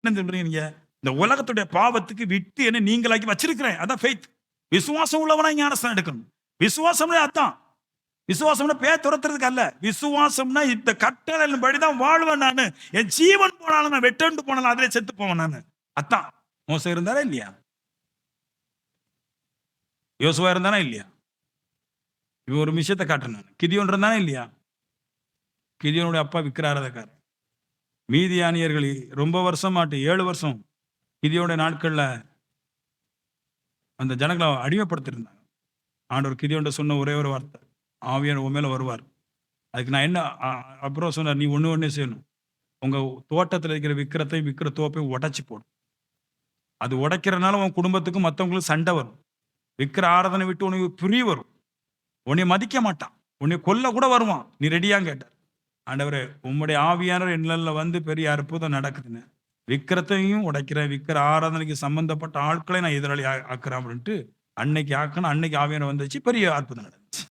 என்ன சொல்றீங்க நீங்க? இந்த உலகத்துடைய பாவத்துக்கு விட்டு என்ன நீங்களாக்கி வச்சிருக்கிறேன். அதான் ஃபெய்த். விசுவாசம் உள்ளவனா ஞானஸ்நானம் எடுக்கணும். விசுவாசம்னா அதான். விசுவாசம்னா பேய் துரத்துறதுக்கு அல்ல. விசுவாசம்னா இந்த கட்டளையின்படி தான் வாழ்வேன் நானு. என் ஜீவன் போனாலும் நான் வெட்டண்டு போனாலும் அதிலே செத்து போவேன் நானு. அதான். மோசே இருந்தாரா இல்லையா? யோசுவா இருந்தானா இல்லையா? இவன் ஒரு விஷயத்தை காட்டுறேன் நான். கிதியோன் இருந்தானா இல்லையா? கிதியோனுடைய அப்பா விக்கிராராதக்காரர். மீதியானியர்கள் ரொம்ப வருஷம் 7 வருஷம் கிதியோனுடைய நாட்கள்ல அந்த ஜனங்களை அடிமைப்படுத்திருந்தாங்க. ஆண்டவர் கிதியோன்ட்ட சொன்ன ஒரே ஒரு வார்த்தை, ஆவியானவர் உன் மேல வருவார். அதுக்கு நான் என்ன அப்புறம் சொன்னார், நீ ஒண்ணே செய்யணும். உங்க தோட்டத்துல இருக்கிற விக்கிர தோப்பையும் உடைச்சு போடும். அது உடைக்கிறனால உன் குடும்பத்துக்கும் மத்தவங்களுக்கும் சண்டை வரும். விக்கிர ஆராதனை விட்டு உனக்கு பிரிய வரும். உன்னை மதிக்க மாட்டான். உன்னை கொல்ல கூட வருவான். நீ ரெடியான்னு கேட்டார். ஆண்டவரே, உம்முடைய ஆவியானவர் என்னல வந்து பெரிய அற்புதம் நடக்குதுன்னு. விக்கிரத்தையும் உடைக்கிறேன். விக்கிர ஆராதனைக்கு சம்பந்தப்பட்ட ஆட்களை நான் எதிராளி ஆக்குறேன் அப்படின்ட்டு அன்னைக்கு ஆக்கணும். அன்னைக்கு ஆவியானவர் வந்துச்சு. பெரிய அற்புதம் நடக்குது.